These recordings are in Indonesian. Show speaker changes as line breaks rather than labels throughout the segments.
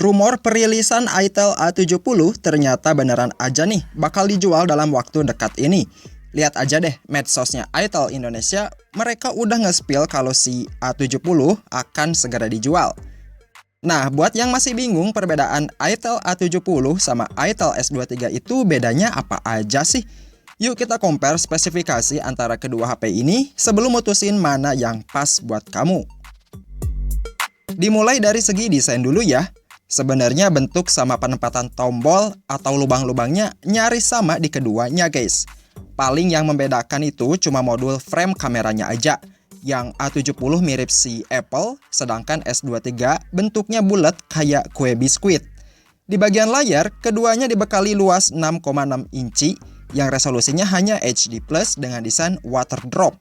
Rumor perilisan Itel A70 ternyata beneran aja nih bakal dijual dalam waktu dekat ini. Lihat aja deh medsosnya Itel Indonesia, mereka udah nge-spill kalau si A70 akan segera dijual. Nah, buat yang masih bingung perbedaan Itel A70 sama Itel S23 itu bedanya apa aja sih? Yuk kita compare spesifikasi antara kedua HP ini sebelum mutusin mana yang pas buat kamu. Dimulai dari segi desain dulu ya. Sebenarnya bentuk sama penempatan tombol atau lubang-lubangnya nyaris sama di keduanya guys. Paling yang membedakan itu cuma modul frame kameranya aja. Yang A70 mirip si Apple, sedangkan S23 bentuknya bulat kayak kue biskuit. Di bagian layar, keduanya dibekali luas 6,6 inci yang resolusinya hanya HD+ dengan desain water drop.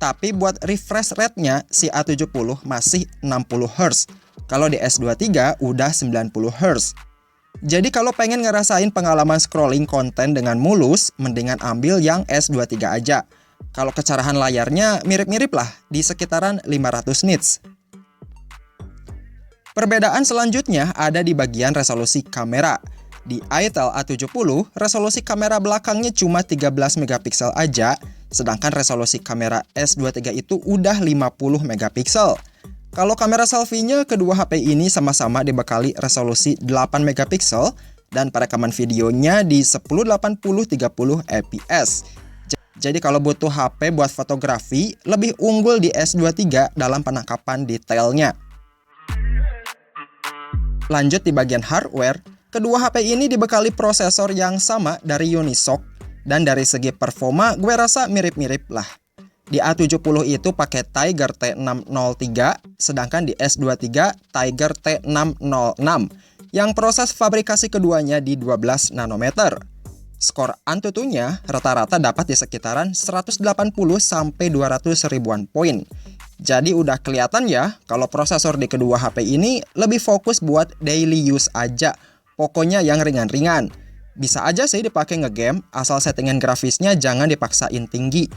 Tapi buat refresh rate-nya si A70 masih 60Hz. Kalau di S23 udah 90Hz. Jadi kalau pengen ngerasain pengalaman scrolling konten dengan mulus, mendingan ambil yang S23 aja. Kalau kecerahan layarnya mirip-mirip lah, di sekitaran 500 nits. Perbedaan selanjutnya ada di bagian resolusi kamera. Di Itel A70, resolusi kamera belakangnya cuma 13 megapiksel aja, sedangkan resolusi kamera S23 itu udah 50 megapiksel. Kalau kamera selfie-nya, kedua HP ini sama-sama dibekali resolusi 8 megapiksel dan perekaman videonya di 1080-30 fps. Jadi kalau butuh HP buat fotografi, lebih unggul di S23 dalam penangkapan detailnya. Lanjut di bagian hardware, kedua HP ini dibekali prosesor yang sama dari Unisoc, dan dari segi performa gue rasa mirip-mirip lah. Di A70 itu pakai Tiger T603, sedangkan di S23 Tiger T606, yang proses fabrikasi keduanya di 12 nanometer. Skor Antutunya rata-rata dapat di sekitaran 180 sampai 200 ribuan poin. Jadi udah kelihatan ya kalau prosesor di kedua HP ini lebih fokus buat daily use aja. Pokoknya yang ringan-ringan. Bisa aja sih dipakai ngegame, asal settingan grafisnya jangan dipaksain tinggi.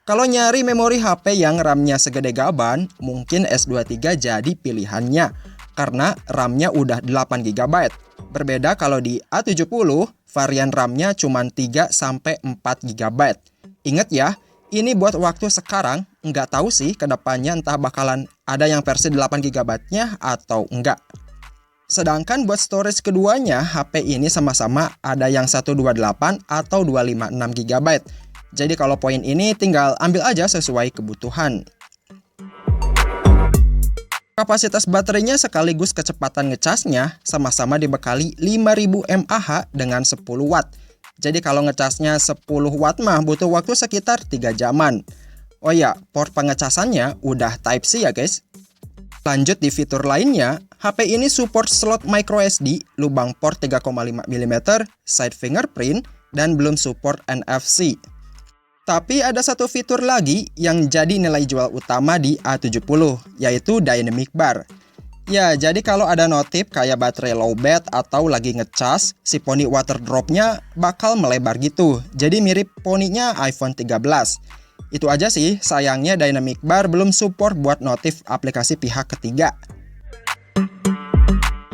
Kalau nyari memori HP yang RAM-nya segede gaban, mungkin S23 jadi pilihannya. Karena RAM-nya udah 8GB. Berbeda kalau di A70, varian RAM-nya cuma 3-4GB. Ingat ya, ini buat waktu sekarang, nggak tahu sih kedepannya entah bakalan ada yang versi 8GB-nya atau enggak. Sedangkan buat storage keduanya, HP ini sama-sama ada yang 128 atau 256GB. Jadi kalau poin ini tinggal ambil aja sesuai kebutuhan. Kapasitas baterainya sekaligus kecepatan ngecasnya sama-sama dibekali 5000 mAh dengan 10 watt. Jadi kalau ngecasnya 10 watt mah butuh waktu sekitar 3 jaman. Oh ya, port pengecasannya udah Type-C ya guys. Lanjut di fitur lainnya, HP ini support slot microSD, lubang port 3,5 mm, side fingerprint, dan belum support NFC. Tapi ada satu fitur lagi yang jadi nilai jual utama di A70, yaitu Dynamic Bar. Ya, jadi kalau ada notif kayak baterai lowbat atau lagi ngecas, si poni water drop-nya bakal melebar gitu. Jadi mirip poninya iPhone 13. Itu aja sih, sayangnya Dynamic Bar belum support buat notif aplikasi pihak ketiga.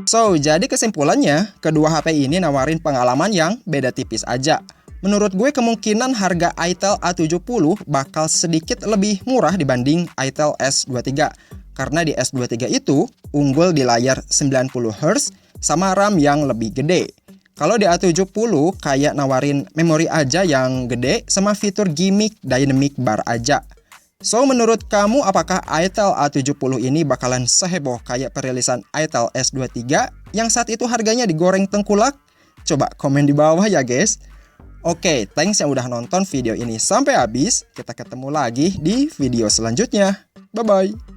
So, jadi kesimpulannya, kedua HP ini nawarin pengalaman yang beda tipis aja. Menurut gue kemungkinan harga Itel A70 bakal sedikit lebih murah dibanding Itel S23. Karena di S23 itu unggul di layar 90Hz sama RAM yang lebih gede. Kalau di A70 kayak nawarin memori aja yang gede sama fitur gimmick Dynamic Bar aja. So menurut kamu apakah Itel A70 ini bakalan seheboh kayak perilisan Itel S23 yang saat itu harganya digoreng tengkulak? Coba komen di bawah ya guys. Oke, thanks yang udah nonton video ini sampai habis. Kita ketemu lagi di video selanjutnya. Bye-bye.